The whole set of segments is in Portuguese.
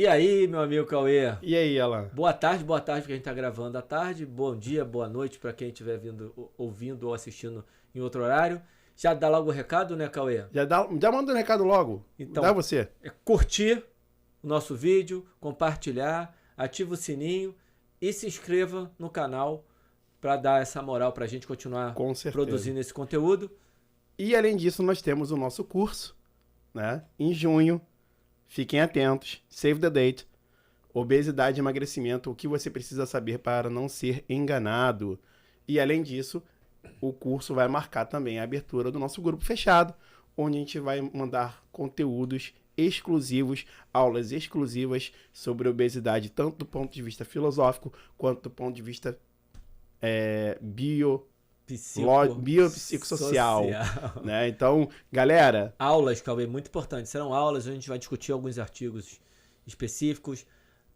E aí, meu amigo Cauê? E aí, Alan? Boa tarde, porque a gente tá gravando à tarde. Bom dia, boa noite para quem estiver ouvindo ou assistindo em outro horário. Já dá logo o recado, né, Cauê? Já manda um recado logo. Dá Então, você. é curtir o nosso vídeo, compartilhar, ativa o sininho e se inscreva no canal para dar essa moral pra gente continuar Com certeza. produzindo esse conteúdo. E além disso, nós temos o nosso curso, né? Em junho. Fiquem atentos. Save the date. Obesidade e emagrecimento. O que você precisa saber para não ser enganado. E além disso, o curso vai marcar também a abertura do nosso grupo fechado, onde a gente vai mandar conteúdos exclusivos, aulas exclusivas sobre obesidade, tanto do ponto de vista filosófico, quanto do ponto de vista biopsicossocial, né? Então, galera... Aulas, Cauê, muito importante. Serão aulas, a gente vai discutir alguns artigos específicos,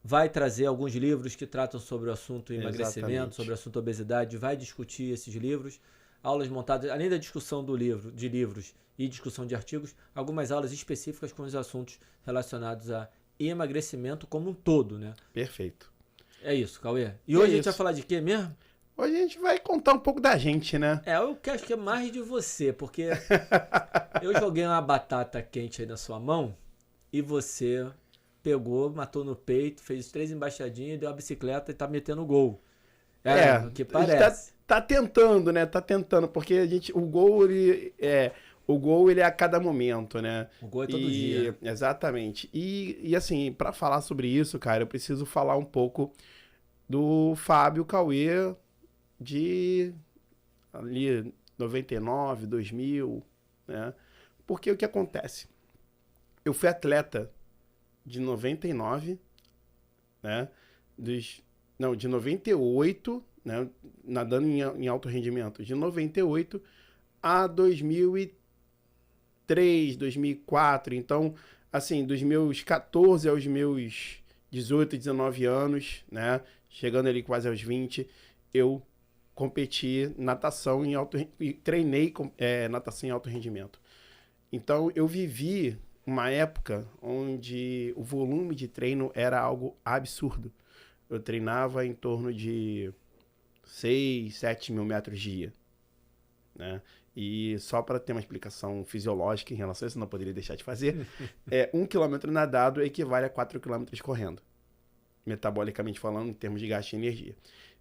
vai trazer alguns livros que tratam sobre o assunto emagrecimento, Exatamente. sobre o assunto obesidade, vai discutir esses livros. Aulas montadas, além da discussão de livros e discussão de artigos, algumas aulas específicas com os assuntos relacionados a emagrecimento como um todo, né? Perfeito. É isso, Cauê. E hoje a gente vai falar de quê mesmo? Hoje a gente vai contar um pouco da gente, né? Eu acho que é mais de você, porque eu joguei uma batata quente aí na sua mão e você pegou, matou no peito, fez 3 embaixadinhas, deu a bicicleta e tá metendo gol. O que parece. Tá tentando, né? Tá tentando, porque o gol ele é a cada momento, né? O gol é todo dia. Exatamente. E assim, pra falar sobre isso, cara, eu preciso falar um pouco do Fábio Cauê de ali 99, 2000, né? Porque o que acontece? Eu fui atleta de 99, né? De 98, né? Nadando em alto rendimento, de 98 a 2003, 2004. Então, assim, dos meus 14 aos meus 18, 19 anos, né? Chegando ali quase aos 20, eu competi natação e treinei natação em alto rendimento. Então, eu vivi uma época onde o volume de treino era algo absurdo. Eu treinava em torno de 6, 7 mil metros dia, né? E só para ter uma explicação fisiológica em relação a isso, não poderia deixar de fazer, 1 quilômetro nadado equivale a 4 quilômetros correndo, metabolicamente falando, em termos de gasto de energia.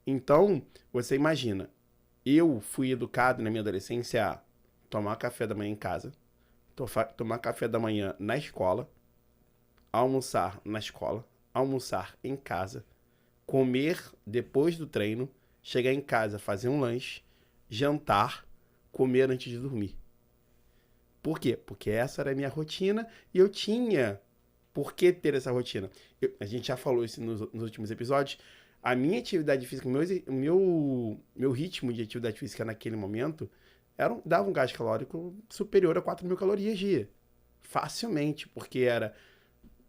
Então, você imagina, eu fui educado na minha adolescência a tomar café da manhã em casa, tomar café da manhã na escola, almoçar na escola, almoçar em casa, comer depois do treino, chegar em casa, fazer um lanche, jantar, comer antes de dormir. Por quê? Porque essa era a minha rotina e eu tinha por que ter essa rotina. A gente já falou isso nos últimos episódios. A minha atividade física, o meu ritmo de atividade física naquele momento dava um gasto calórico superior a 4 mil calorias dia. Facilmente, porque era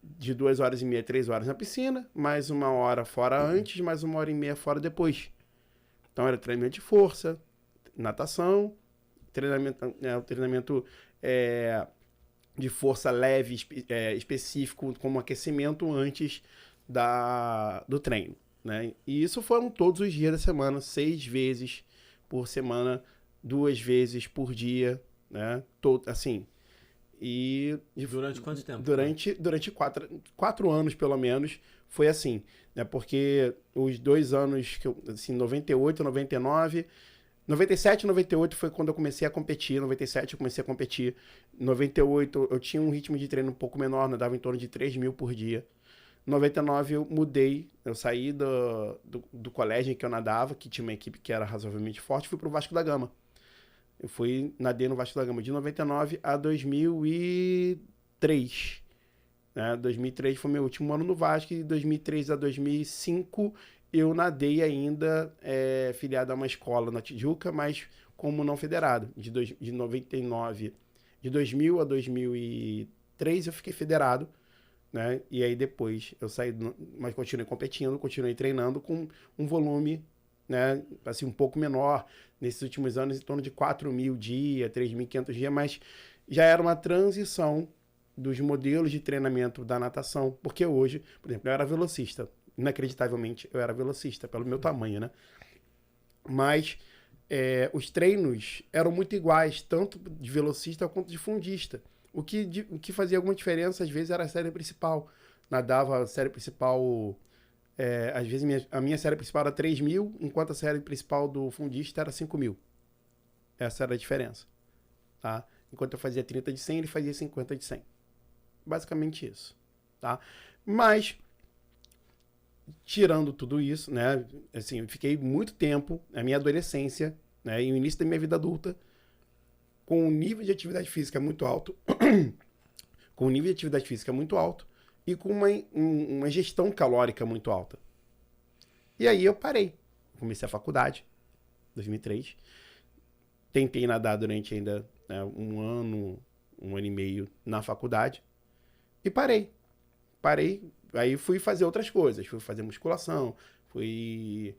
de 2 horas e meia, 3 horas na piscina, mais 1 hora fora antes, mais 1 hora e meia fora depois. Então era treinamento de força, natação, treinamento de força leve, específico, como aquecimento antes do treino, né? E isso foram todos os dias da semana, 6 vezes por semana, 2 vezes por dia, né? Assim. E durante quanto tempo? Durante 4 anos, pelo menos, foi assim, né? Porque os 2 anos que eu, assim, 98, 99, 97 e 98 foi quando eu comecei a competir. 97 eu comecei a competir. 98 eu tinha um ritmo de treino um pouco menor, nadava em torno de 3 mil por dia. 99 eu mudei, eu saí do colégio em que eu nadava, que tinha uma equipe que era razoavelmente forte, fui pro Vasco da Gama. Eu nadei no Vasco da Gama de 99 a 2003. Né? 2003 foi meu último ano no Vasco e de 2003 a 2005 eu nadei ainda filiado a uma escola na Tijuca, mas como não federado. De 99, de 2000 a 2003 eu fiquei federado, né? E aí depois eu saí, mas continuei competindo, continuei treinando com um volume, né, assim, um pouco menor nesses últimos anos, em torno de 4 mil dia, 3.500 dias, mas já era uma transição dos modelos de treinamento da natação, porque hoje, por exemplo, eu era velocista, inacreditavelmente eu era velocista, pelo meu tamanho, né? Mas os treinos eram muito iguais, tanto de velocista quanto de fundista. O que fazia alguma diferença, às vezes, era a série principal. Nadava a série principal... às vezes, a minha série principal era 3.000, enquanto a série principal do fundista era 5.000. Essa era a diferença. Tá? Enquanto eu fazia 30 de 100, ele fazia 50 de 100. Basicamente isso. Tá? Mas... tirando tudo isso, né? Assim, eu fiquei muito tempo, na minha adolescência, né, e no início da minha vida adulta, com um nível de atividade física muito alto, com um nível de atividade física muito alto e com uma gestão calórica muito alta. E aí eu parei. Comecei a faculdade, 2003. Tentei nadar durante ainda, né, um ano e meio na faculdade e parei. Aí fui fazer outras coisas, fui fazer musculação, fui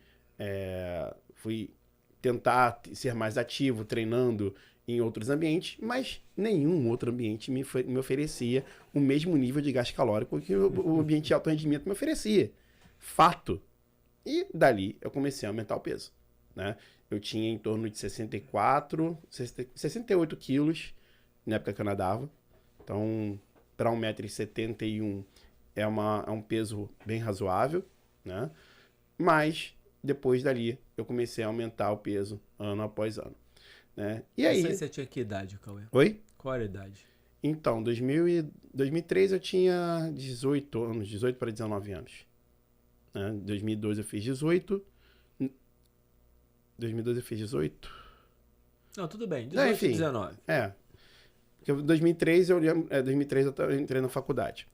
tentar ser mais ativo, treinando em outros ambientes, mas nenhum outro ambiente me oferecia o mesmo nível de gasto calórico que o ambiente de alto rendimento me oferecia. Fato. E dali eu comecei a aumentar o peso, né? Eu tinha em torno de 68 quilos na época que eu nadava. Então, para 1,71 m é um peso bem razoável, né? Mas, depois dali, eu comecei a aumentar o peso ano após ano, né? E aí... Você tinha que idade, Cauê? Oi? Qual era a idade? Então, 2003 eu tinha 18 anos, 18 para 19 anos. Né? 2012 eu fiz 18. 2012 eu fiz 18. Não, tudo bem. 18 enfim, 19. Porque 2003 eu entrei na faculdade.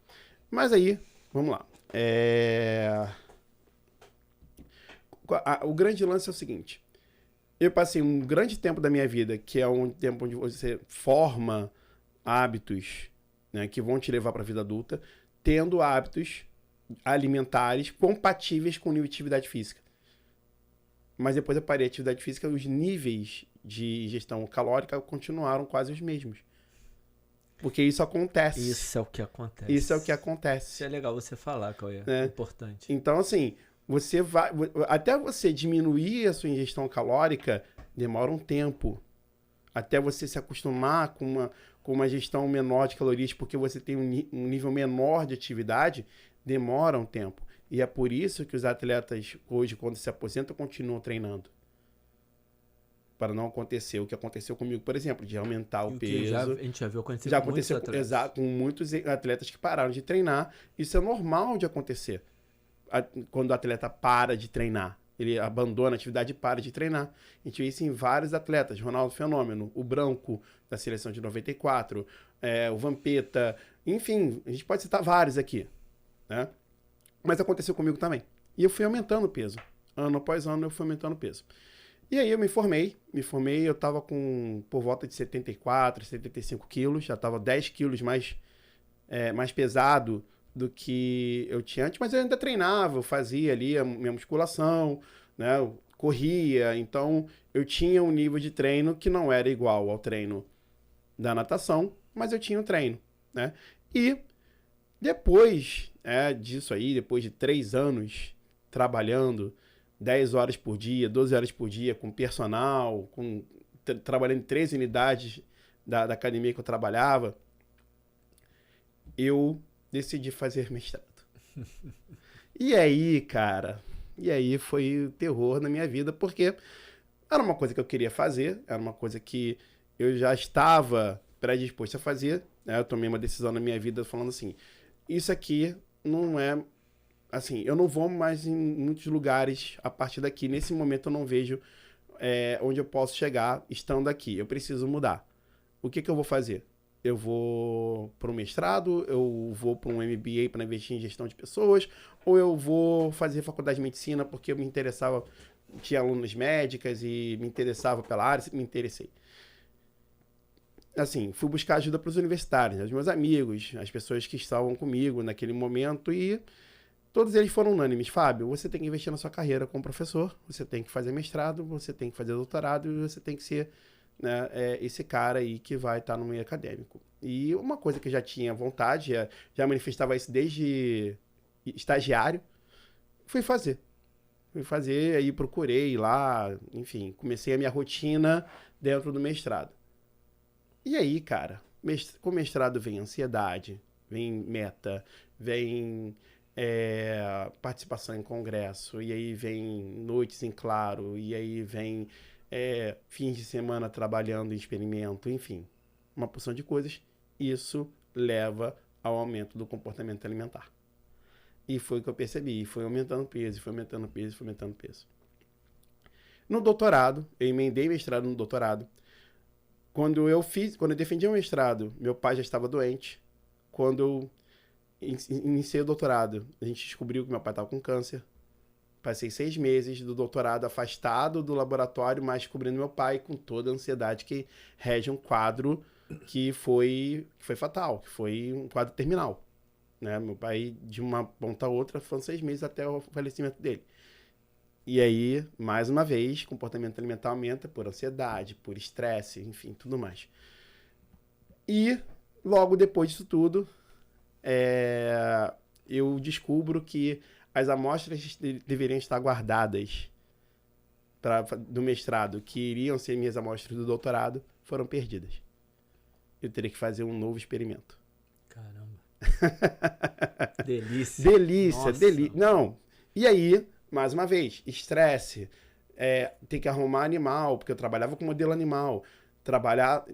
Mas aí, vamos lá. O grande lance é o seguinte. Eu passei um grande tempo da minha vida, que é um tempo onde você forma hábitos, né, que vão te levar para a vida adulta, tendo hábitos alimentares compatíveis com o nível de atividade física. Mas depois eu parei a atividade física, os níveis de ingestão calórica continuaram quase os mesmos. Porque isso acontece. Isso é o que acontece. Isso é o que acontece. Isso é legal você falar, Cauê. É importante. Então, assim, até você diminuir a sua ingestão calórica, demora um tempo. Até você se acostumar com uma gestão menor de calorias, porque você tem um nível menor de atividade, demora um tempo. E é por isso que os atletas hoje, quando se aposentam, continuam treinando. Para não acontecer o que aconteceu comigo, por exemplo, de aumentar o peso. A gente já viu acontecer já com aconteceu muitos atletas. Com muitos atletas que pararam de treinar. Isso é normal de acontecer. Quando o atleta para de treinar. Ele abandona a atividade e para de treinar. A gente vê isso em vários atletas. Ronaldo Fenômeno, o Branco, da seleção de 94, o Vampeta. Enfim, a gente pode citar vários aqui, né? Mas aconteceu comigo também. E eu fui aumentando o peso. Ano após ano eu fui aumentando o peso. E aí eu me formei, eu estava com por volta de 74, 75 quilos, já estava 10 quilos mais pesado do que eu tinha antes, mas eu ainda treinava, eu fazia ali a minha musculação, né, eu corria, então eu tinha um nível de treino que não era igual ao treino da natação, mas eu tinha um treino, né? E depois disso aí, depois de 3 anos trabalhando 10 horas por dia, 12 horas por dia, com personal, trabalhando em 3 unidades da academia que eu trabalhava, eu decidi fazer mestrado. E aí, cara, foi o terror na minha vida, porque era uma coisa que eu queria fazer, era uma coisa que eu já estava predisposto a fazer, né? Eu tomei uma decisão na minha vida falando assim, isso aqui não é... Assim, eu não vou mais em muitos lugares a partir daqui. Nesse momento eu não vejo onde eu posso chegar estando aqui. Eu preciso mudar. O que eu vou fazer? Eu vou para um mestrado, eu vou para um MBA para investir em gestão de pessoas, ou eu vou fazer faculdade de medicina porque eu me interessava, tinha alunas médicas e me interessava pela área, me interessei. Assim, fui buscar ajuda para os universitários, os meus amigos, as pessoas que estavam comigo naquele momento e... todos eles foram unânimes. Fábio, você tem que investir na sua carreira como professor, você tem que fazer mestrado, você tem que fazer doutorado e você tem que ser né, é esse cara aí que vai estar no meio acadêmico. E uma coisa que eu já tinha vontade, já manifestava isso desde estagiário, fui fazer. Aí procurei lá, enfim, comecei a minha rotina dentro do mestrado. E aí, cara, com mestrado vem ansiedade, vem meta, vem participação em congresso, e aí vem noites em claro, e aí vem fins de semana trabalhando em experimento, enfim, uma porção de coisas. Isso leva ao aumento do comportamento alimentar. E foi o que eu percebi, foi aumentando peso, foi aumentando peso, foi aumentando peso. No doutorado, eu emendei mestrado no doutorado. Quando eu defendi o mestrado, meu pai já estava doente. Quando eu iniciei o doutorado, a gente descobriu que meu pai estava com câncer. Passei 6 meses do doutorado afastado do laboratório, mas cobrindo meu pai com toda a ansiedade que rege um quadro que foi fatal, que foi um quadro terminal. Né? Meu pai, de uma ponta a outra, foram 6 meses até o falecimento dele. E aí, mais uma vez, comportamento alimentar aumenta por ansiedade, por estresse, enfim, tudo mais. E, logo depois disso tudo, eu descubro que as amostras deveriam estar guardadas do mestrado, que iriam ser minhas amostras do doutorado, foram perdidas. Eu teria que fazer um novo experimento. Caramba. Delícia. Delícia. Não. E aí, mais uma vez, estresse. Ter que arrumar animal, porque eu trabalhava com modelo animal.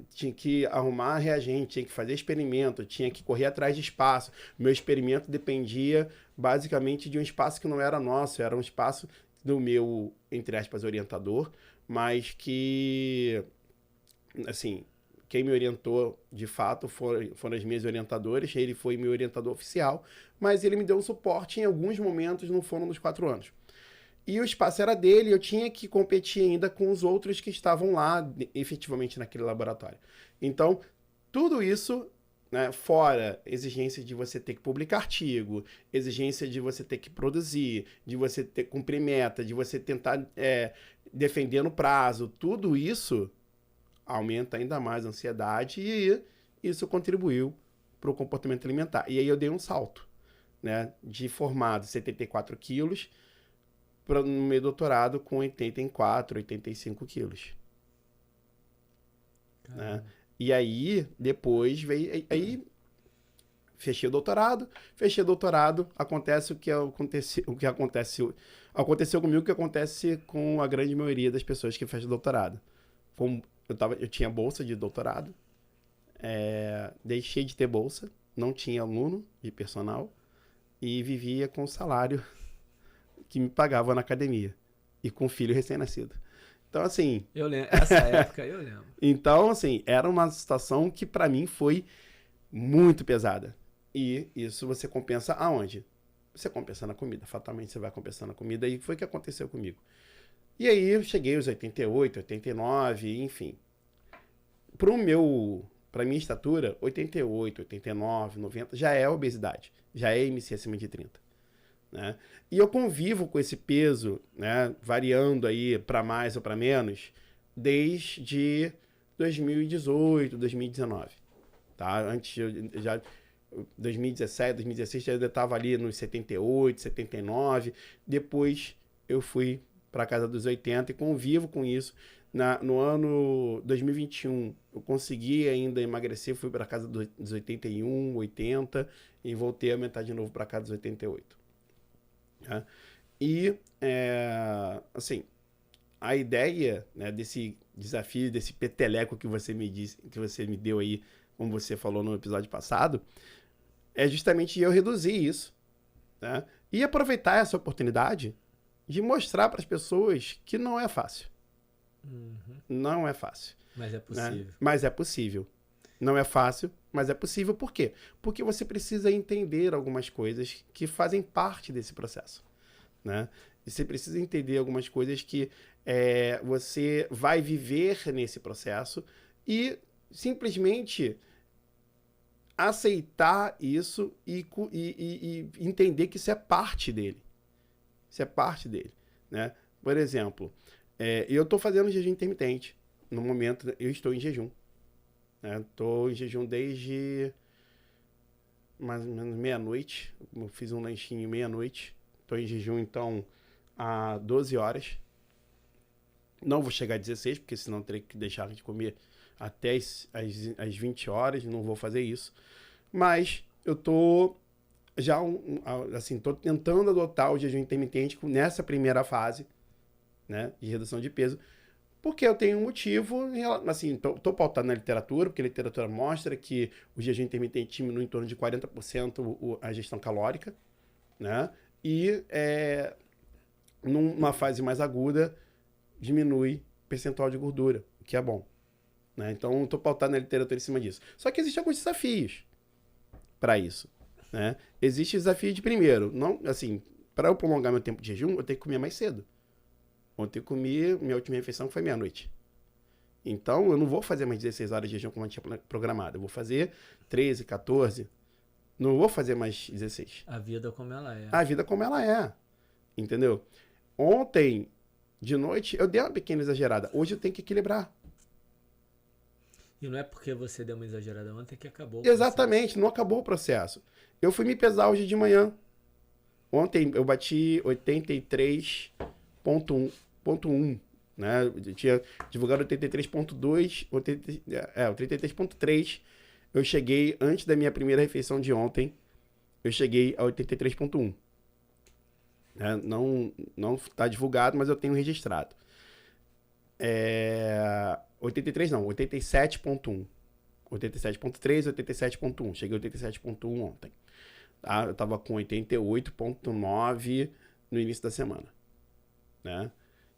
Tinha que arrumar reagente, tinha que fazer experimento, tinha que correr atrás de espaço. Meu experimento dependia basicamente de um espaço que não era nosso, era um espaço do meu, entre aspas, orientador, mas que, assim, quem me orientou, de fato, foram as minhas orientadoras. Ele foi meu orientador oficial, mas ele me deu um suporte em alguns momentos, não foram nos 4 anos. E o espaço era dele, eu tinha que competir ainda com os outros que estavam lá, efetivamente, naquele laboratório. Então, tudo isso, né, fora exigência de você ter que publicar artigo, exigência de você ter que produzir, de você ter que cumprir meta, de você tentar defender no prazo, tudo isso aumenta ainda mais a ansiedade e isso contribuiu para o comportamento alimentar. E aí eu dei um salto, né, de formado 74 quilos no meu doutorado com 84, 85 quilos. Né? E aí, depois veio... Aí, fechei o doutorado, acontece aconteceu comigo o que acontece com a grande maioria das pessoas que fecham doutorado. Eu tinha bolsa de doutorado, deixei de ter bolsa, não tinha aluno de personal e vivia com salário que me pagava na academia e com filho recém-nascido. Então, assim... Eu lembro, essa época eu lembro. Então, assim, era uma situação que para mim foi muito pesada. E isso você compensa aonde? Você compensa na comida. Fatalmente você vai compensar na comida e foi o que aconteceu comigo. E aí eu cheguei aos 88, 89, enfim. Para minha estatura, 88, 89, 90 já é obesidade. Já é IMC acima de 30. Né? E eu convivo com esse peso, né, variando aí para mais ou para menos, desde 2018, 2019. Tá? Antes, 2017, 2016, eu ainda estava ali nos 78, 79. Depois eu fui para a casa dos 80 e convivo com isso. No ano 2021, eu consegui ainda emagrecer, fui para a casa dos 81, 80 e voltei a aumentar de novo para a casa dos 88. Tá? E, assim, a ideia, né, desse desafio, desse peteleco que você me disse, que você me deu aí, como você falou no episódio passado, é justamente eu reduzir isso, né? E aproveitar essa oportunidade de mostrar para as pessoas que não é fácil. Uhum. Não é fácil. Mas é possível. Né? Mas é possível. Não é fácil, mas é possível. Por quê? Porque você precisa entender algumas coisas que fazem parte desse processo. Né? E você precisa entender algumas coisas que você vai viver nesse processo e simplesmente aceitar isso e entender que isso é parte dele. Isso é parte dele. Né? Por exemplo, eu estou fazendo jejum intermitente no momento, eu estou em jejum. Estou em jejum desde mais ou menos meia-noite. Eu fiz um lanchinho meia-noite. Estou em jejum, então, há 12 horas. Não vou chegar a 16, porque senão teria que deixar de comer até as 20 horas. Não vou fazer isso. Mas eu estou já, assim, estou tentando adotar o jejum intermitente nessa primeira fase, né, de redução de peso. Porque eu tenho um motivo, assim, estou pautado na literatura, porque a literatura mostra que o jejum intermitente diminui em torno de 40% a ingestão calórica, né? E numa fase mais aguda, diminui o percentual de gordura, o que é bom, né? Então, estou pautado na literatura em cima disso. Só que existem alguns desafios para isso, né? Existe o desafio de, primeiro, não, assim, para eu prolongar meu tempo de jejum, eu tenho que comer mais cedo. Ontem eu comi, minha última refeição foi meia-noite. Então, eu não vou fazer mais 16 horas de jejum como eu tinha programado. Eu vou fazer 13, 14. Não vou fazer mais 16. A vida como ela é. A vida como ela é. Entendeu? Ontem, de noite, eu dei uma pequena exagerada. Hoje eu tenho que equilibrar. E não é porque você deu uma exagerada ontem que acabou. Exatamente, não acabou o processo. Eu fui me pesar hoje de manhã. Ontem eu bati 83,1, né? Eu tinha divulgado 83,2, 83,3. Eu cheguei, antes da minha primeira refeição de ontem, eu cheguei a 83,1. Né? Não está divulgado, mas eu tenho registrado. 83 não, 87,1. 87,3, 87,1. Cheguei a 87,1 ontem. Tá? Eu estava com 88,9 no início da semana. Né?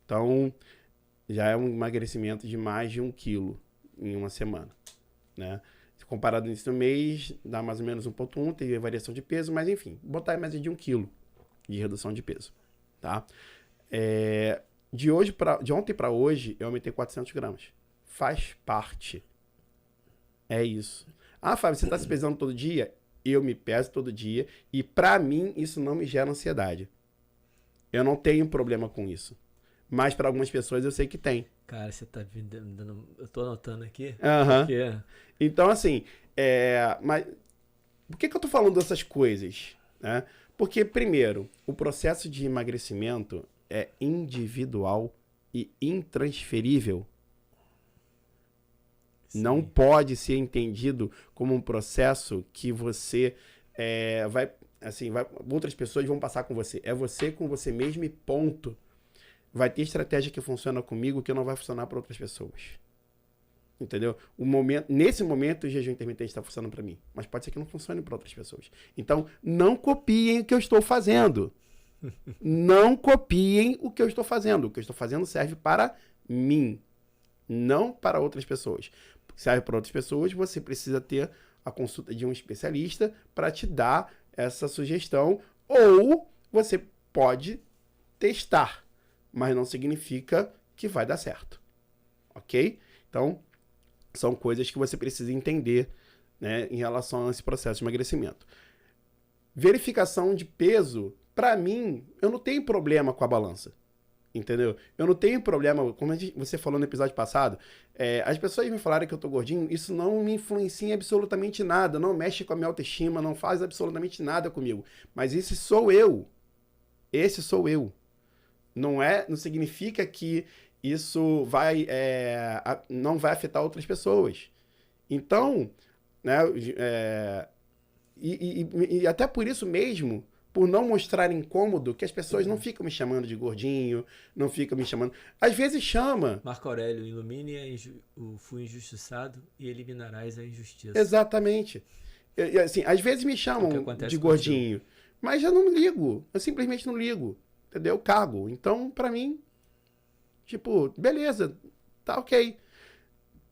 Então, já é um emagrecimento de mais de 1 quilo em uma semana. Né? Comparado no início do mês, dá mais ou menos 1,1, teve variação de peso, mas enfim, botar mais de 1 quilo de redução de peso. Tá? De ontem para hoje, eu aumentei 400 gramas. Faz parte. É isso. Ah, Fábio, você está se pesando todo dia? Eu me peso todo dia e para mim isso não me gera ansiedade. Eu não tenho problema com isso. Mas para algumas pessoas eu sei que tem. Cara, você tá dando... Eu tô anotando aqui. Aham. Porque... Então, assim, mas por que eu tô falando dessas coisas? Né? Porque, primeiro, o processo de emagrecimento é individual e intransferível. Sim. Não pode ser entendido como um processo que você outras pessoas vão passar com você. É você com você mesmo e ponto. Vai ter estratégia que funciona comigo que não vai funcionar para outras pessoas. Entendeu? Nesse momento, o jejum intermitente está funcionando para mim. Mas pode ser que não funcione para outras pessoas. Então, não copiem o que eu estou fazendo. Não copiem o que eu estou fazendo. O que eu estou fazendo serve para mim, não para outras pessoas. Serve para outras pessoas, você precisa ter a consulta de um especialista para te dar essa sugestão. Ou você pode testar, mas não significa que vai dar certo. Ok? Então, são coisas que você precisa entender, né, em relação a esse processo de emagrecimento. Verificação de peso, para mim, eu não tenho problema com a balança. Entendeu? Eu não tenho problema, como você falou no episódio passado, as pessoas me falaram que eu tô gordinho, isso não me influencia em absolutamente nada, não mexe com a minha autoestima, não faz absolutamente nada comigo. Mas esse sou eu. Esse sou eu. Não significa que isso não vai afetar outras pessoas. Então, né, e até por isso mesmo, por não mostrar incômodo, que as pessoas não ficam me chamando de gordinho, não ficam me chamando... Às vezes chama. Marco Aurélio, ilumine o fui injustiçado e eliminarás a injustiça. Exatamente. Assim, às vezes me chamam de gordinho, mas eu não ligo. Eu simplesmente não ligo. Entendeu? Eu cago. Então, pra mim, tipo, beleza, tá ok.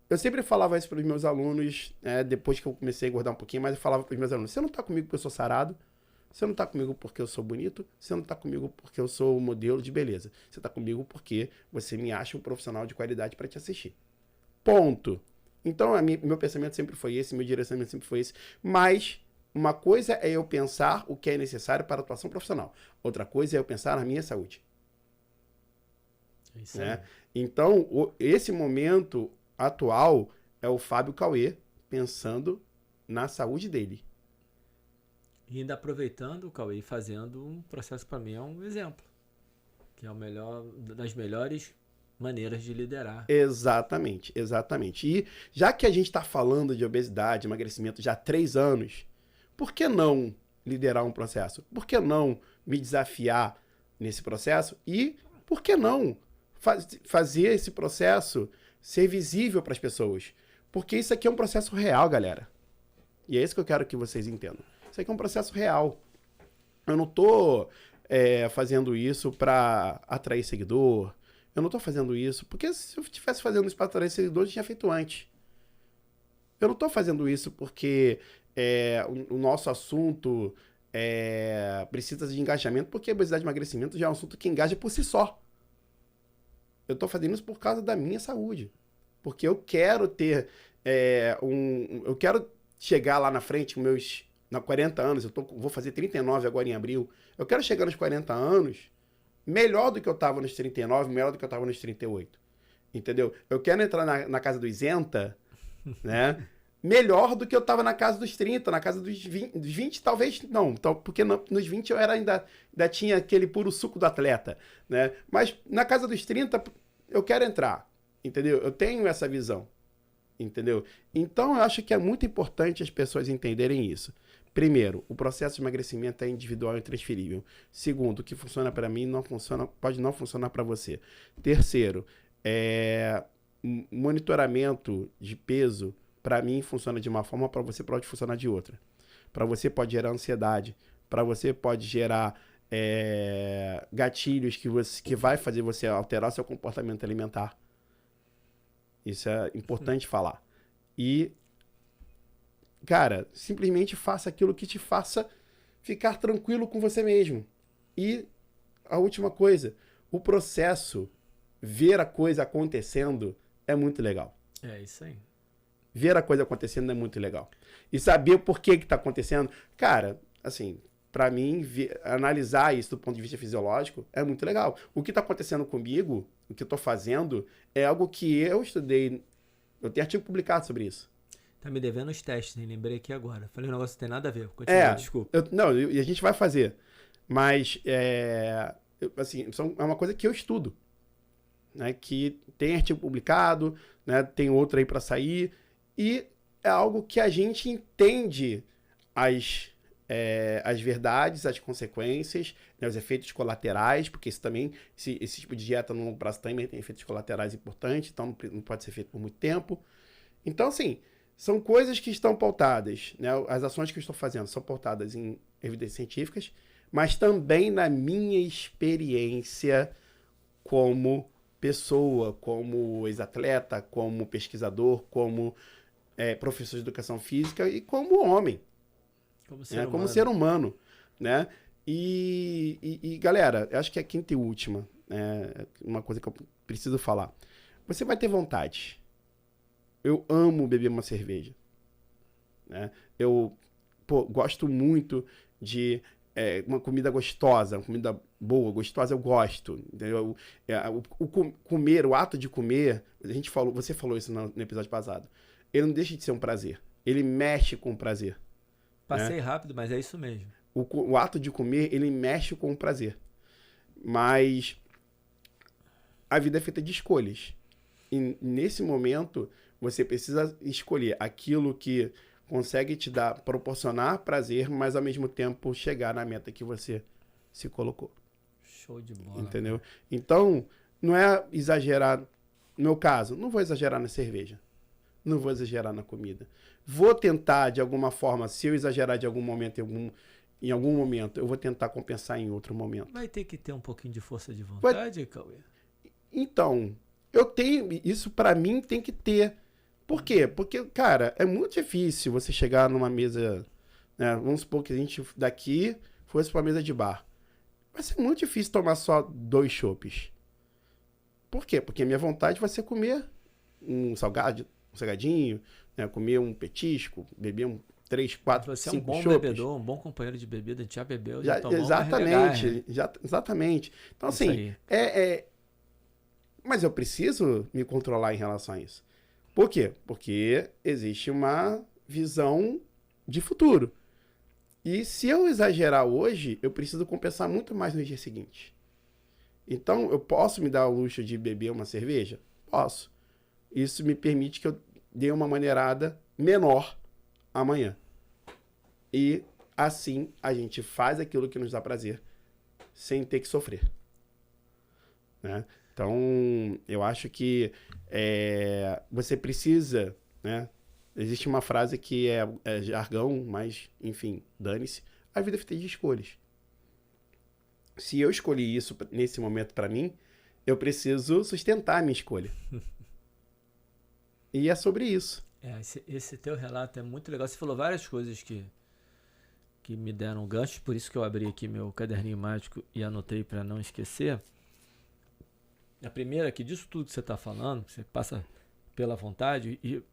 Eu sempre falava isso pros meus alunos, depois que eu comecei a engordar um pouquinho, mas eu falava pros meus alunos, você não tá comigo porque eu sou sarado, você não tá comigo porque eu sou bonito, você não tá comigo porque eu sou modelo de beleza. Você tá comigo porque você me acha um profissional de qualidade para te assistir. Ponto. Então, meu pensamento sempre foi esse, meu direcionamento sempre foi esse. Mas uma coisa é eu pensar o que é necessário para a atuação profissional. Outra coisa é eu pensar na minha saúde. Isso, né? Então, esse momento, atual é o Fábio Cauê pensando na saúde dele. E ainda aproveitando o Cauê, fazendo um processo para mim é um exemplo. Que é o melhor, das melhores maneiras de liderar. Exatamente, exatamente. E já que a gente está falando de obesidade, emagrecimento já há 3 anos, por que não liderar um processo? Por que não me desafiar nesse processo? E por que não fazer esse processo ser visível para as pessoas? Porque isso aqui é um processo real, galera. E é isso que eu quero que vocês entendam. Isso aqui é um processo real. Eu não tô fazendo isso para atrair seguidor. Eu não tô fazendo isso porque se eu estivesse fazendo isso para atrair seguidor, eu tinha feito antes. Eu não tô fazendo isso porque o nosso assunto precisa de engajamento, porque a obesidade e emagrecimento já é um assunto que engaja por si só. Eu tô fazendo isso por causa da minha saúde. Porque eu quero ter eu quero chegar lá na frente com meus 40 anos, vou fazer 39 agora em abril. Eu quero chegar nos 40 anos melhor do que eu estava nos 39, melhor do que eu estava nos 38. Entendeu? Eu quero entrar na casa dos 80, né? Melhor do que eu estava na casa dos 30, na casa dos 20 talvez não, porque nos 20 eu ainda tinha aquele puro suco do atleta, né? Mas na casa dos 30 eu quero entrar, entendeu? Eu tenho essa visão, entendeu? Então eu acho que é muito importante as pessoas entenderem isso. Primeiro, o processo de emagrecimento é individual e intransferível. Segundo, o que funciona para mim pode não funcionar para você. Terceiro, monitoramento de peso, para mim funciona de uma forma, para você pode funcionar de outra. Para você pode gerar ansiedade, para você pode gerar gatilhos que vai fazer você alterar seu comportamento alimentar. Isso é importante falar. E cara, simplesmente faça aquilo que te faça ficar tranquilo com você mesmo. E a última coisa, o processo, ver a coisa acontecendo é muito legal. É isso aí. Ver a coisa acontecendo é muito legal. E saber o porquê que está acontecendo. Cara, assim, para mim, analisar isso do ponto de vista fisiológico é muito legal. O que está acontecendo comigo, o que eu estou fazendo, é algo que eu estudei. Eu tenho artigo publicado sobre isso. Tá me devendo os testes, nem lembrei aqui agora. Falei um negócio que tem nada a ver. Continua, desculpa. E a gente vai fazer. Mas, assim, é uma coisa que eu estudo. Né, que tem artigo publicado, né, tem outro aí para sair. E é algo que a gente entende as verdades, as consequências, né, os efeitos colaterais, porque isso também, esse tipo de dieta no longo prazo também tem efeitos colaterais importantes, então não pode ser feito por muito tempo. Então, assim, são coisas que estão pautadas, né? As ações que eu estou fazendo são pautadas em evidências científicas, mas também na minha experiência como pessoa, como ex-atleta, como pesquisador, como professor de educação física e como homem. Como ser humano. Né? E galera, eu acho que é a quinta e última, uma coisa que eu preciso falar. Você vai ter vontade. Eu amo beber uma cerveja. Né? Eu gosto muito de uma comida gostosa, uma comida boa, gostosa, eu gosto. Entendeu? Comer, o ato de comer, você falou isso no episódio passado, ele não deixa de ser um prazer. Ele mexe com o prazer. Passei rápido, mas é isso mesmo. O ato de comer, ele mexe com o prazer. Mas a vida é feita de escolhas. E nesse momento, você precisa escolher aquilo que consegue proporcionar prazer, mas ao mesmo tempo chegar na meta que você se colocou. Show de bola. Entendeu? Então, não é exagerar. No meu caso, não vou exagerar na cerveja. Não vou exagerar na comida. Vou tentar, de alguma forma, se eu exagerar de algum momento, em algum momento, eu vou tentar compensar em outro momento. Vai ter que ter um pouquinho de força de vontade, Cauê? Então, eu tenho... Isso, pra mim, tem que ter. Por quê? Porque, cara, é muito difícil você chegar numa mesa... Né, vamos supor que a gente daqui fosse pra mesa de bar. Vai ser muito difícil tomar só 2 chopes. Por quê? Porque a minha vontade vai ser comer um salgadinho, né, comer um petisco, beber 3, 4, 5 chopes. Você é um bom bebedor, um bom companheiro de bebida, a gente já bebeu, já tomou. Exatamente, exatamente. Então, assim, mas eu preciso me controlar em relação a isso. Por quê? Porque existe uma visão de futuro. E se eu exagerar hoje, eu preciso compensar muito mais no dia seguinte. Então, eu posso me dar o luxo de beber uma cerveja? Posso. Isso me permite que eu dê uma maneirada menor amanhã. E assim a gente faz aquilo que nos dá prazer, sem ter que sofrer. Né? Então, eu acho que você precisa, né? Existe uma frase que é jargão, mas, enfim, dane-se. A vida é feita de escolhas. Se eu escolhi isso nesse momento para mim, eu preciso sustentar a minha escolha. E é sobre isso. Esse teu relato é muito legal. Você falou várias coisas que me deram gancho, por isso que eu abri aqui meu caderninho mágico e anotei para não esquecer. A primeira é que disso tudo que você está falando, você passa pela vontade, e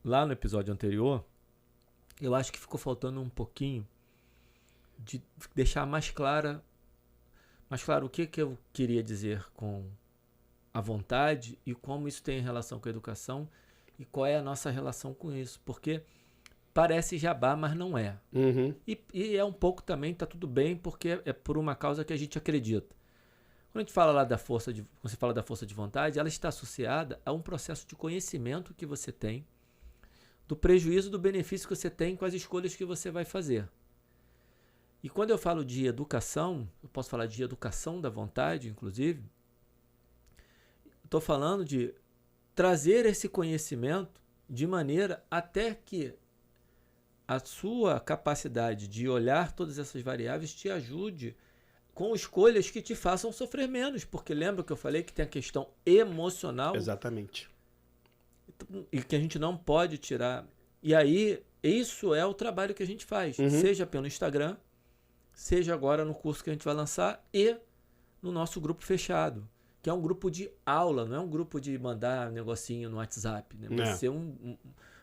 lá no episódio anterior, eu acho que ficou faltando um pouquinho de deixar mais claro o que eu queria dizer com a vontade e como isso tem relação com a educação e qual é a nossa relação com isso, porque parece jabá, mas não é. Uhum. E é um pouco também, tá tudo bem, porque é por uma causa que a gente acredita. Quando a gente fala lá quando você fala da força de vontade, ela está associada a um processo de conhecimento que você tem, do prejuízo, do benefício que você tem com as escolhas que você vai fazer. E quando eu falo de educação, eu posso falar de educação da vontade, inclusive, estou falando de trazer esse conhecimento de maneira até que a sua capacidade de olhar todas essas variáveis te ajude com escolhas que te façam sofrer menos, porque lembra que eu falei que tem a questão emocional? Exatamente. E que a gente não pode tirar. E aí, isso é o trabalho que a gente faz, seja pelo Instagram, seja agora no curso que a gente vai lançar e no nosso grupo fechado, que é um grupo de aula, não é um grupo de mandar negocinho no WhatsApp, né? Vai ser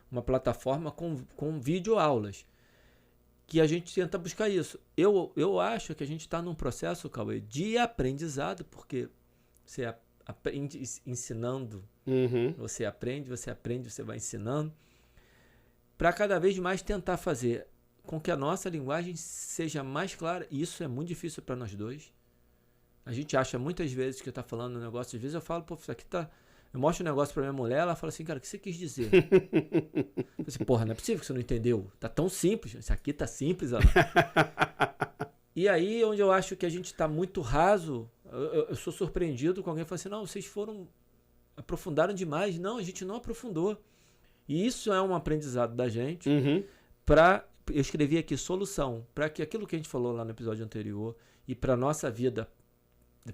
uma plataforma com videoaulas, que a gente tenta buscar isso. Eu acho que a gente está num processo, Cauê, de aprendizado, porque você aprende ensinando, você aprende, você vai ensinando, para cada vez mais tentar fazer com que a nossa linguagem seja mais clara, e isso é muito difícil para nós dois. A gente acha muitas vezes que está falando um negócio, às vezes eu falo, pô, isso aqui tá... Eu mostro um negócio pra minha mulher, ela fala assim, cara, o que você quis dizer? Eu assim, porra, não é possível que você não entendeu. Tá tão simples. Isso aqui tá simples, ó. E aí, onde eu acho que a gente tá muito raso, eu sou surpreendido com alguém que fala assim, não, vocês aprofundaram demais. Não, a gente não aprofundou. E isso é um aprendizado da gente. Eu escrevi aqui solução, para que aquilo que a gente falou lá no episódio anterior e para nossa vida,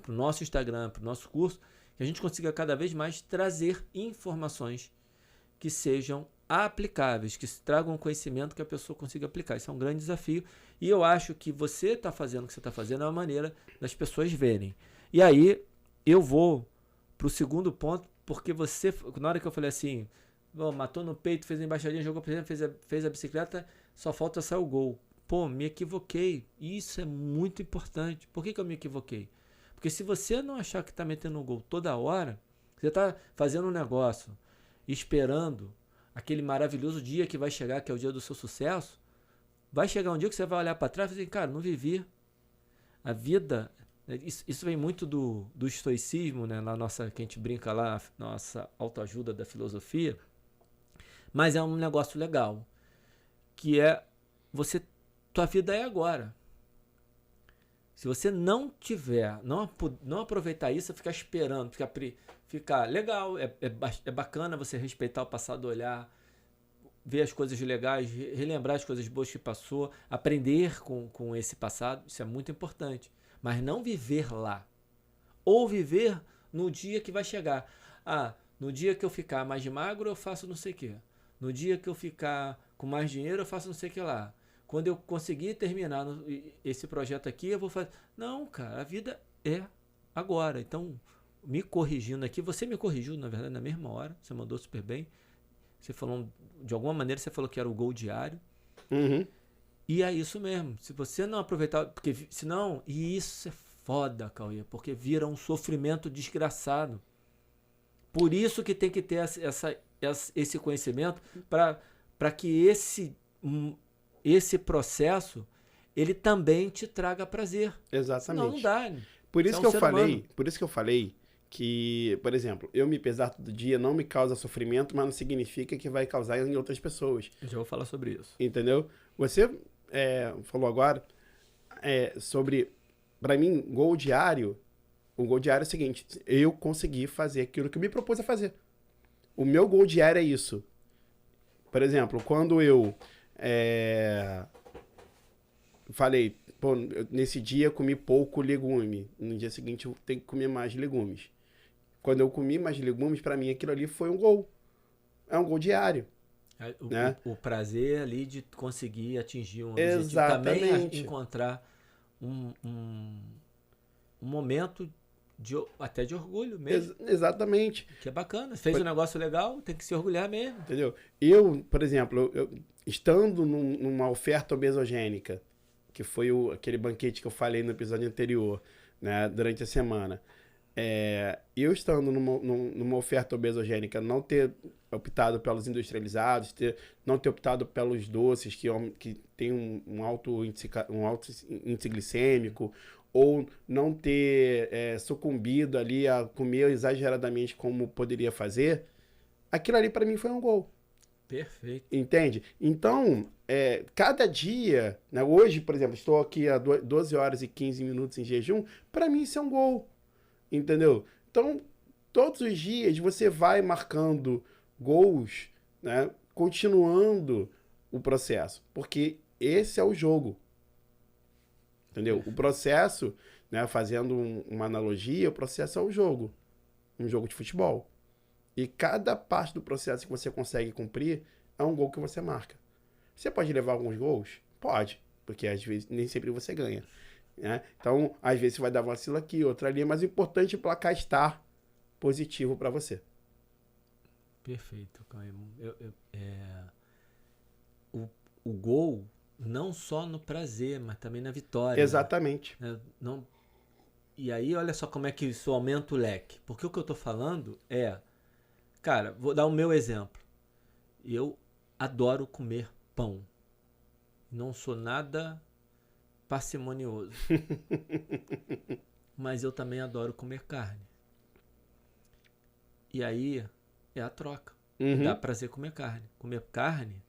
para o nosso Instagram, para o nosso curso, que a gente consiga cada vez mais trazer informações que sejam aplicáveis, que tragam conhecimento que a pessoa consiga aplicar. Isso é um grande desafio. E eu acho que você está fazendo o que você está fazendo é uma maneira das pessoas verem. E aí eu vou para o segundo ponto, porque você, na hora que eu falei assim, matou no peito, fez a embaixadinha, jogou para cima, fez a bicicleta, só falta sair o gol. Pô, me equivoquei. Isso é muito importante. Por que eu me equivoquei? Porque se você não achar que está metendo um gol toda hora, você está fazendo um negócio, esperando aquele maravilhoso dia que vai chegar, que é o dia do seu sucesso, vai chegar um dia que você vai olhar para trás e dizer, cara, não vivi. A vida, isso vem muito do estoicismo, né? Que a gente brinca lá, nossa autoajuda da filosofia, mas é um negócio legal, que é tua vida é agora. Se você não tiver, não aproveitar isso, ficar esperando, ficar legal, é bacana você respeitar o passado, olhar, ver as coisas legais, relembrar as coisas boas que passou, aprender com esse passado, isso é muito importante. Mas não viver lá. Ou viver no dia que vai chegar. No dia que eu ficar mais magro, eu faço não sei o quê. No dia que eu ficar com mais dinheiro, eu faço não sei o que lá. Quando eu conseguir terminar esse projeto aqui, eu vou fazer... Não, cara, a vida é agora. Então, me corrigindo aqui, você me corrigiu, na verdade, na mesma hora. Você mandou super bem. Você falou, de alguma maneira, você falou que era o gol diário. E é isso mesmo. Se você não aproveitar... Porque senão... E isso é foda, Cauê, porque vira um sofrimento desgraçado. Por isso que tem que ter esse conhecimento para que esse processo ele também te traga prazer. Exatamente. Senão não dá. Por isso Você que é um eu ser falei, humano. por isso que eu falei que, por exemplo, eu me pesar todo dia não me causa sofrimento, mas não significa que vai causar em outras pessoas. Já vou falar sobre isso. Entendeu? Você falou agora sobre, para mim, gol diário. O gol diário é o seguinte: eu consegui fazer aquilo que eu me propus a fazer. O meu gol diário é isso. Por exemplo, quando eu falei, pô, nesse dia eu comi pouco legume, no dia seguinte eu tenho que comer mais legumes. Quando eu comi mais legumes, para mim aquilo ali foi um gol. É um gol diário. Né? O prazer ali de conseguir atingir um objetivo. Exatamente. Também encontrar um momento até de orgulho mesmo. Exatamente. Que é bacana. Fez um negócio legal, tem que se orgulhar mesmo. Entendeu? Eu, por exemplo, estando numa oferta obesogênica, que foi aquele banquete que eu falei no episódio anterior, né, durante a semana, eu estando numa oferta obesogênica, não ter optado pelos industrializados, não ter optado pelos doces que tem um alto índice glicêmico, ou não ter sucumbido ali a comer exageradamente como poderia fazer, aquilo ali para mim foi um gol. Perfeito. Entende? Então, cada dia, né, hoje, por exemplo, estou aqui há 12 horas e 15 minutos em jejum, para mim isso é um gol. Entendeu? Então, todos os dias você vai marcando gols, né, continuando o processo, porque esse é o jogo. Entendeu? O processo, né, fazendo uma analogia, o processo é o jogo. Um jogo de futebol. E cada parte do processo que você consegue cumprir é um gol que você marca. Você pode levar alguns gols? Pode, porque às vezes nem sempre você ganha. Né? Então, às vezes você vai dar vacilo aqui, outra ali, mas o importante é o placar estar positivo para você. Perfeito, Caio. O gol, não só no prazer, mas também na vitória. Exatamente. Né? E aí, olha só como é que isso aumenta o leque. Porque o que eu tô falando cara, vou dar o meu exemplo. Eu adoro comer pão. Não sou nada parcimonioso. Mas eu também adoro comer carne. E aí é a troca. Dá prazer comer carne. Comer carne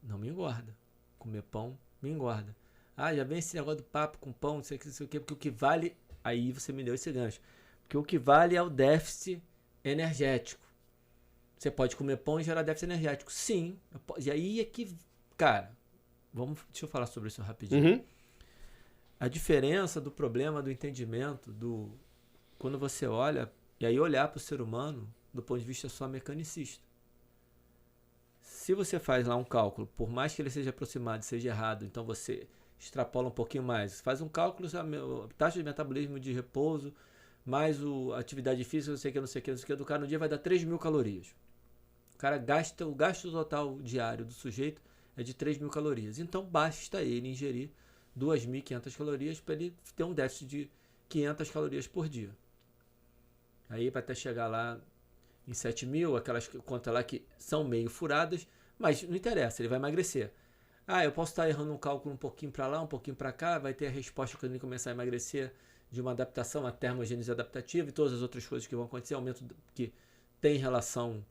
não me engorda. Comer pão me engorda. Ah, já vem esse negócio do papo com pão, não sei o que, porque o que vale... Aí você me deu esse gancho. Porque o que vale é o déficit energético. Você pode comer pão e gerar déficit energético. Sim. E aí é que... Cara, deixa eu falar sobre isso rapidinho. A diferença do problema do entendimento, quando você olha, e aí olhar para o ser humano do ponto de vista só mecanicista. Se você faz lá um cálculo, por mais que ele seja aproximado e seja errado, então você extrapola um pouquinho mais. Faz um cálculo, a taxa de metabolismo de repouso, mais a atividade física, não sei o que, do cara no dia vai dar 3.000 calorias. O cara gasta, o gasto total diário do sujeito é de 3.000 calorias. Então basta ele ingerir 2.500 calorias para ele ter um déficit de 500 calorias por dia. Aí vai até chegar lá em 7.000, aquelas contas lá que são meio furadas, mas não interessa, ele vai emagrecer. Eu posso estar errando um cálculo um pouquinho para lá, um pouquinho para cá, vai ter a resposta quando ele começar a emagrecer de uma adaptação, uma termogênese adaptativa e todas as outras coisas que vão acontecer, aumento que tem relação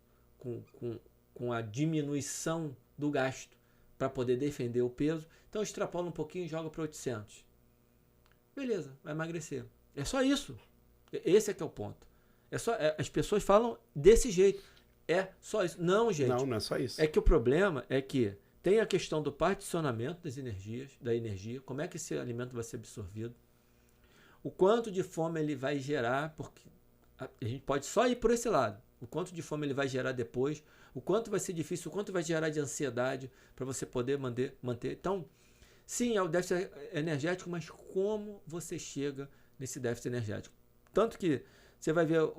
com a diminuição do gasto para poder defender o peso. Então extrapola um pouquinho e joga para 800. Beleza, vai emagrecer. É só isso. Esse é que é o ponto. As pessoas falam desse jeito. É só isso. Não, gente. Não é só isso. É que o problema é que tem a questão do particionamento da energia, como é que esse alimento vai ser absorvido, o quanto de fome ele vai gerar, porque a gente pode só ir por esse lado. O quanto de fome ele vai gerar depois, o quanto vai ser difícil, o quanto vai gerar de ansiedade para você poder manter. Então, sim, é o déficit energético, mas como você chega nesse déficit energético? Tanto que você vai ver,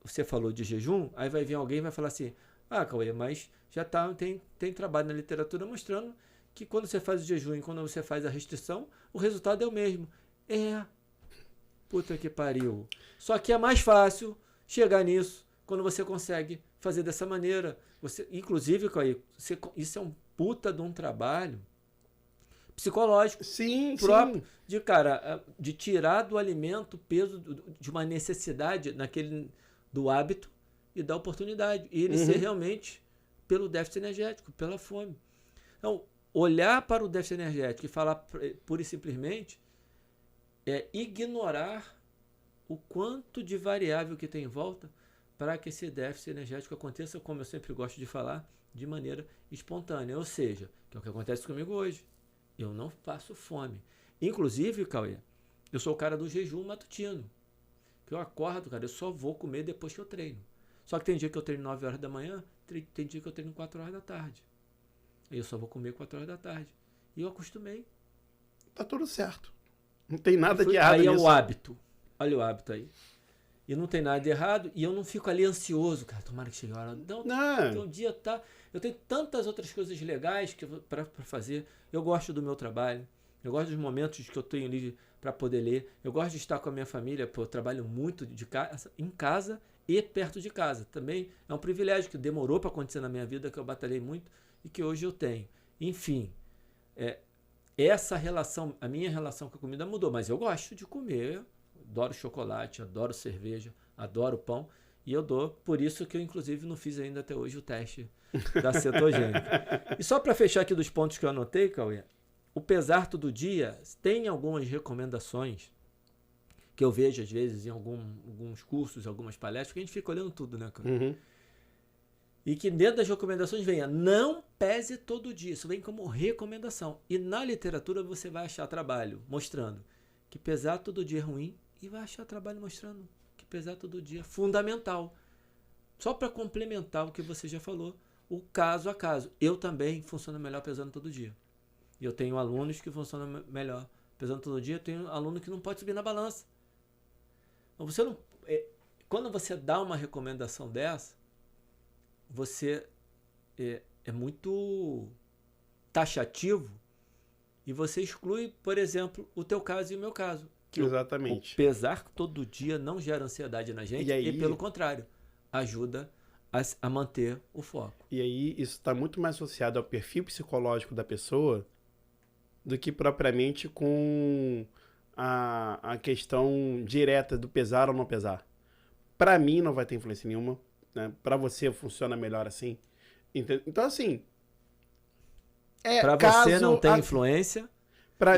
você falou de jejum, aí vai vir alguém e vai falar assim, Cauê, mas já tem trabalho na literatura mostrando que quando você faz o jejum e quando você faz a restrição, o resultado é o mesmo. Puta que pariu. Só que é mais fácil chegar nisso quando você consegue fazer dessa maneira. Você, inclusive, Cauê, isso é um puta de um trabalho psicológico Sim, próprio sim. de, cara, de tirar do alimento o peso de uma necessidade do hábito e da oportunidade. E ele ser realmente pelo déficit energético, pela fome. Então, olhar para o déficit energético e falar pura e simplesmente é ignorar o quanto de variável que tem em volta para que esse déficit energético aconteça, como eu sempre gosto de falar, de maneira espontânea. Ou seja, que é o que acontece comigo hoje. Eu não passo fome. Inclusive, Cauê, eu sou o cara do jejum matutino. Que eu acordo, cara, eu só vou comer depois que eu treino. Só que tem dia que eu treino 9 horas da manhã, tem dia que eu treino 4 horas da tarde. E eu só vou comer 4 horas da tarde. E eu acostumei. Tá tudo certo. Não tem nada de errado nisso. Aí nisso. é o hábito. Olha o hábito aí. E não tem nada de errado. E eu não fico ali ansioso, cara. Tomara que chegue a hora. Não. Então, o dia tá... Eu tenho tantas outras coisas legais para fazer. Eu gosto do meu trabalho. Eu gosto dos momentos que eu tenho ali para poder ler. Eu gosto de estar com a minha família. Pô, eu trabalho muito em casa e perto de casa. Também é um privilégio que demorou para acontecer na minha vida, que eu batalhei muito e que hoje eu tenho. Enfim, essa relação, a minha relação com a comida mudou, mas eu gosto de comer. Adoro chocolate, adoro cerveja, adoro pão. E eu dou, por isso que eu inclusive não fiz ainda até hoje o teste da cetogênica. E só para fechar aqui dos pontos que eu anotei, Cauê, o pesar todo dia tem algumas recomendações que eu vejo às vezes em alguns cursos, algumas palestras, que a gente fica olhando tudo, né, Cauê? E que dentro das recomendações venha, não pese todo dia. Isso vem como recomendação. E na literatura você vai achar trabalho mostrando que pesar todo dia é ruim e vai achar trabalho mostrando que pesar todo dia é fundamental. Só para complementar o que você já falou, o caso a caso. Eu também funciono melhor pesando todo dia. E eu tenho alunos que funcionam melhor pesando todo dia. Eu tenho aluno que não pode subir na balança. Então, você não, quando você dá uma recomendação dessa, você é muito taxativo e você exclui, por exemplo, o teu caso e o meu caso. Que Exatamente. O pesar todo dia não gera ansiedade na gente e pelo contrário, ajuda a manter o foco. E aí isso está muito mais associado ao perfil psicológico da pessoa do que propriamente com a questão direta do pesar ou não pesar. Para mim não vai ter influência nenhuma. Né? Para você funciona melhor assim. Então, assim... Para você não tem influência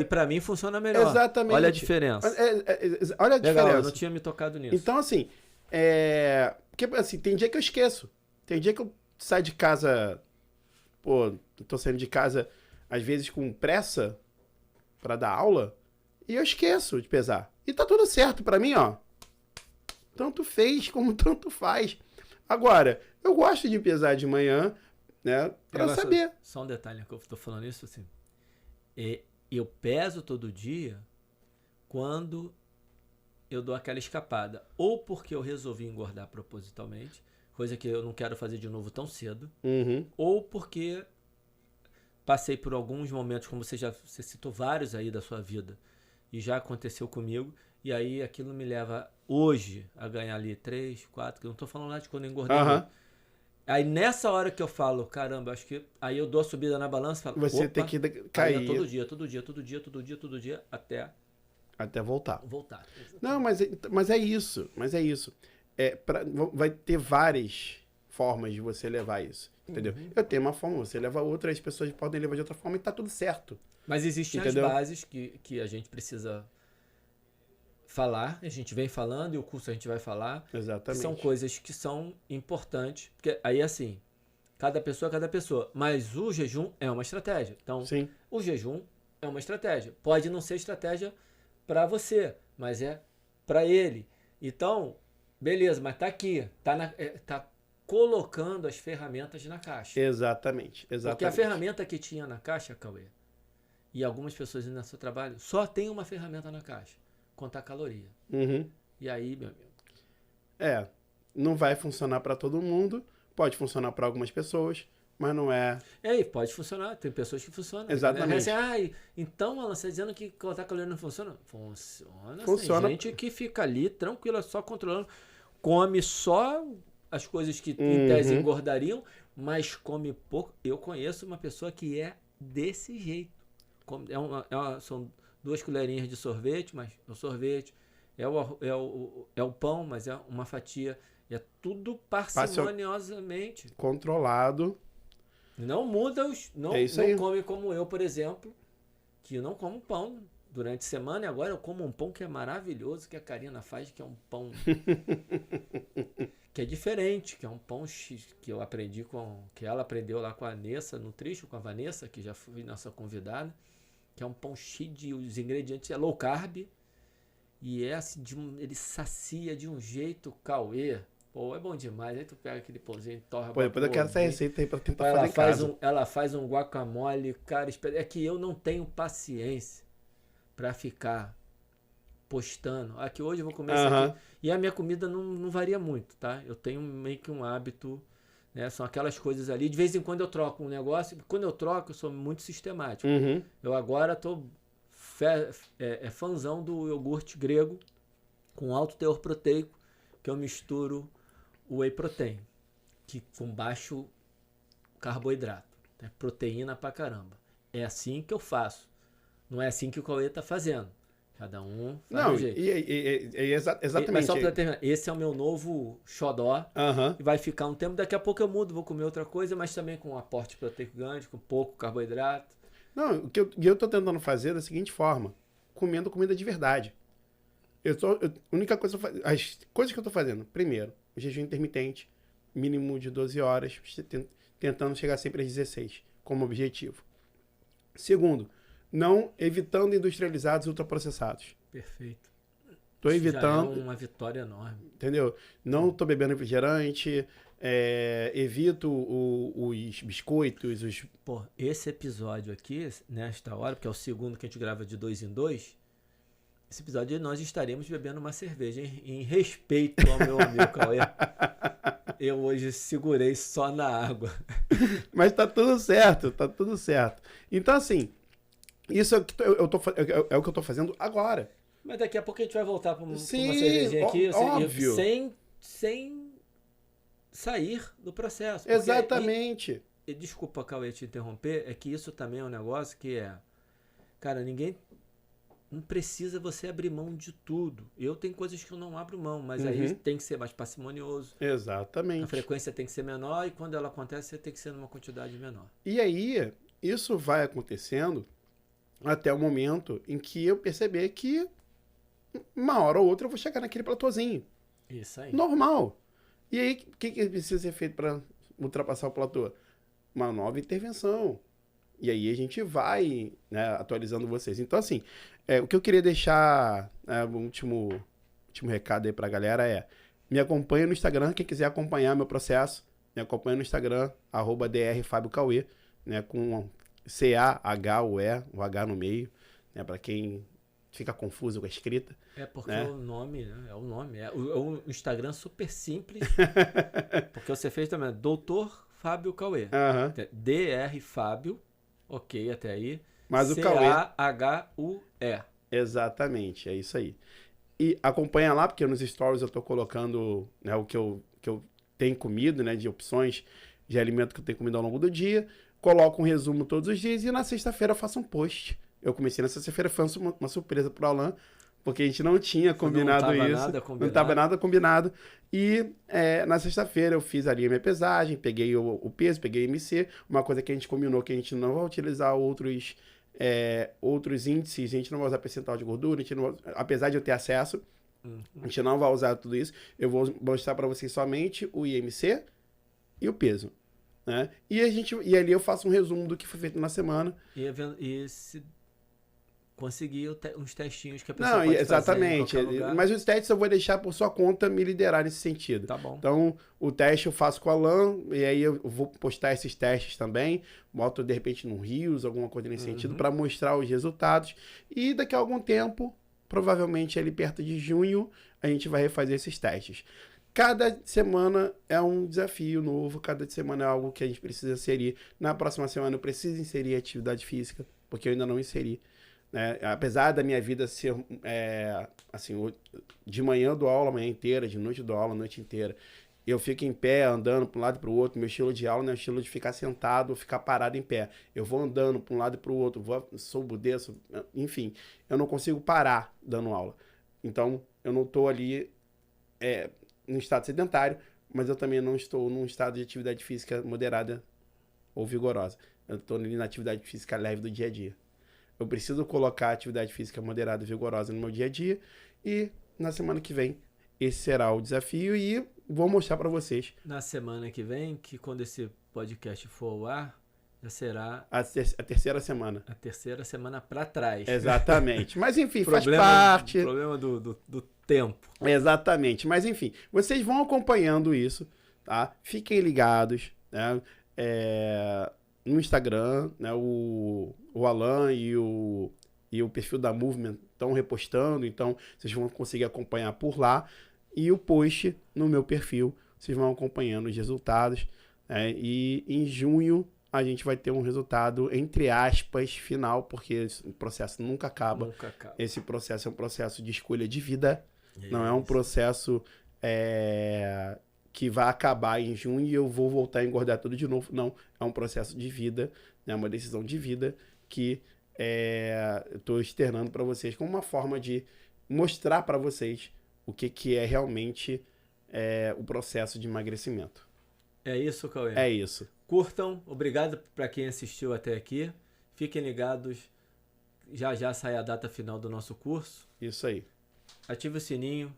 e para mim funciona melhor. Exatamente. Olha a diferença. Olha a diferença. Eu não tinha me tocado nisso. Então, assim... Porque, assim, tem dia que eu esqueço. Tem dia que eu saio de casa... Pô, eu tô saindo de casa, às vezes, com pressa para dar aula, e eu esqueço de pesar. E tá tudo certo para mim, ó. Tanto fez como tanto faz. Agora, eu gosto de pesar de manhã, né? Pra saber. Só um detalhe que eu tô falando isso assim. Eu peso todo dia quando eu dou aquela escapada. Ou porque eu resolvi engordar propositalmente, coisa que eu não quero fazer de novo tão cedo. Ou porque passei por alguns momentos, como você citou vários aí da sua vida, e já aconteceu comigo. E aí aquilo me leva hoje a ganhar ali 3, 4, que eu não tô falando lá de quando eu engordei. Aí nessa hora que eu falo, caramba, acho que... Aí eu dou a subida na balança e falo, você tem que cair. Todo dia, até voltar. Exatamente. Não, mas é isso. Vai ter várias formas de você levar isso. Entendeu? Eu tenho uma forma, você leva outra, as pessoas podem levar de outra forma e tá tudo certo. Mas existem as bases que a gente precisa falar, a gente vem falando e o curso a gente vai falar. Exatamente. São coisas que são importantes, porque aí assim, cada pessoa, mas o jejum é uma estratégia. Então, sim, o jejum é uma estratégia. Pode não ser estratégia para você, mas é para ele. Então, beleza, mas tá aqui, tá colocando as ferramentas na caixa. Exatamente. Porque a ferramenta que tinha na caixa, Cauê, e algumas pessoas no seu trabalho, só tem uma ferramenta na caixa. Contar caloria. E aí, meu amigo? Não vai funcionar para todo mundo, pode funcionar para algumas pessoas, mas não é... Pode funcionar, tem pessoas que funcionam. Exatamente. Né? Então, Alan, você está dizendo que contar caloria não funciona? Funciona. Tem gente que fica ali tranquila, só controlando, come só as coisas que em tese engordariam, mas come pouco. Eu conheço uma pessoa que é desse jeito. São 2 colherinhas de sorvete, mas o sorvete é o pão, mas é uma fatia. É tudo parcimoniosamente. Controlado. Não muda não come como eu, por exemplo, que eu não como pão durante a semana, e agora eu como um pão que é maravilhoso, que a Karina faz, que é um pão que é diferente, que é um pão que eu aprendi que ela aprendeu lá com a Nessa Nutrition, com a Vanessa, que já foi nossa convidada, que é um pão cheio os ingredientes é low carb, e é assim, ele sacia de um jeito, Cauê. Pô, é bom demais. Aí tu pega aquele pãozinho e torra. Pô, depois eu quero essa receita aí pra tentar fazer em casa. Ela faz um guacamole, cara. É que eu não tenho paciência pra ficar postando. Aqui hoje eu vou comer isso aqui. E a minha comida não varia muito, tá? Eu tenho meio que um hábito, né? São aquelas coisas ali. De vez em quando eu troco um negócio. Quando eu troco, eu sou muito sistemático. Eu agora tô fãzão do iogurte grego com alto teor proteico, que eu misturo o whey protein, que com baixo carboidrato, né? Proteína pra caramba. É assim que eu faço. Não é assim que o Cauê tá fazendo. Cada um faz um jeito. Exatamente. Mas só pra terminar, esse é o meu novo xodó. E vai ficar um tempo. Daqui a pouco eu mudo, vou comer outra coisa, mas também com um aporte proteico grande, com pouco carboidrato. Não, o que eu tô tentando fazer da seguinte forma: comendo comida de verdade. A única coisa as coisas que eu tô fazendo, primeiro, o jejum intermitente, mínimo de 12 horas, tentando chegar sempre às 16, como objetivo. Segundo, não evitando industrializados e ultraprocessados. Perfeito. Tô evitando. Já é uma vitória enorme. Entendeu? Não tô bebendo refrigerante, evito os biscoitos, Pô, esse episódio aqui, nesta hora, porque é o segundo que a gente grava de 2 em 2, esse episódio nós estaremos bebendo uma cerveja, em respeito ao meu amigo Cauê. Eu hoje segurei só na água. Mas tá tudo certo, tá tudo certo. Então, assim, isso é o que eu tô fazendo agora. Mas daqui a pouco a gente vai voltar para uma cervejinha aqui, óbvio. Sem sair do processo. Exatamente. E desculpa, Cauê, te interromper, é que isso também é um negócio que cara, ninguém não precisa você abrir mão de tudo. Eu tenho coisas que eu não abro mão, mas aí tem que ser mais parcimonioso. Exatamente. A frequência tem que ser menor e quando ela acontece, você tem que ser numa quantidade menor. E aí, isso vai acontecendo até o momento em que eu perceber que uma hora ou outra eu vou chegar naquele platôzinho. Isso aí. Normal. E aí, o que precisa ser feito para ultrapassar o platô? Uma nova intervenção. E aí a gente vai, né, atualizando vocês. Então, assim, o que eu queria deixar, o último recado aí pra galera me acompanha no Instagram, quem quiser acompanhar meu processo, me acompanha no Instagram, @drfabiocauê, né, com C-A-H-U-E, o H no meio, né, pra quem fica confuso com a escrita. Porque o nome, né, é o nome. É um Instagram super simples, porque você fez também, Dr. Fábio Cauê. DR Fábio, ok, até aí. Mas o Cauê... C-A-H-U-E. Exatamente, é isso aí. E acompanha lá, porque nos stories eu tô colocando, né, o que eu tenho comido, né, de opções de alimento que eu tenho comido ao longo do dia. Coloco um resumo todos os dias e na sexta-feira eu faço um post. Eu comecei na sexta-feira, foi uma surpresa pro Alan, porque a gente não tinha combinado isso. Não estava nada combinado. E na sexta-feira eu fiz ali a minha pesagem, peguei o peso, peguei o MC. Uma coisa que a gente combinou que a gente não vai utilizar outros índices, a gente não vai usar percentual de gordura, a gente não vai, apesar de eu ter acesso, a gente não vai usar tudo isso. Eu vou mostrar para vocês somente o IMC e o peso. Né? E ali eu faço um resumo do que foi feito na semana. E se conseguir uns testinhos que a pessoa pode exatamente. Fazer em qualquer lugar. Mas os testes eu vou deixar por sua conta me liderar nesse sentido. Tá bom. Então, o teste eu faço com o Alan, e aí eu vou postar esses testes também, boto de repente no Reels, alguma coisa nesse sentido, para mostrar os resultados. E daqui a algum tempo, provavelmente ali perto de junho, a gente vai refazer esses testes. Cada semana é um desafio novo, cada semana é algo que a gente precisa inserir. Na próxima semana eu preciso inserir atividade física, porque eu ainda não inseri. Né? Apesar da minha vida ser, assim, de manhã eu dou aula a manhã inteira, de noite eu dou aula a noite inteira. eu fico em pé, andando para um lado e para o outro. Meu estilo de aula não é o estilo de ficar sentado ou ficar parado em pé. Eu vou andando para um lado e para o outro, subo, desço, enfim. Eu não consigo parar dando aula. Então, eu não estou ali num estado sedentário, mas eu também não estou num estado de atividade física moderada ou vigorosa. Eu estou ali na atividade física leve do dia a dia. Eu preciso colocar a atividade física moderada e vigorosa no meu dia a dia e na semana que vem esse será o desafio e vou mostrar para vocês. Na semana que vem, que quando esse podcast for ao ar, já será a terceira semana. A terceira semana para trás. Exatamente. Mas enfim, faz parte. Problema do tempo. Exatamente. Mas enfim, vocês vão acompanhando isso, tá? Fiquem ligados, né? No Instagram, né? O Alan e o perfil da Movement estão repostando, então vocês vão conseguir acompanhar por lá. E o post no meu perfil, vocês vão acompanhando os resultados. Né? E em junho a gente vai ter um resultado, entre aspas, final, porque o processo nunca acaba. Nunca acaba. Esse processo é um processo de escolha de vida, não é um processo que vai acabar em junho e eu vou voltar a engordar tudo de novo. Não, é um processo de vida, é uma decisão de vida que eu estou externando para vocês como uma forma de mostrar para vocês o que é realmente o processo de emagrecimento. É isso, Cauê? É isso. Curtam, obrigado para quem assistiu até aqui. Fiquem ligados, já sai a data final do nosso curso. Isso aí. Ative o sininho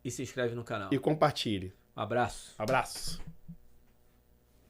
e se inscreve no canal. E compartilhe. Abraço. Abraço.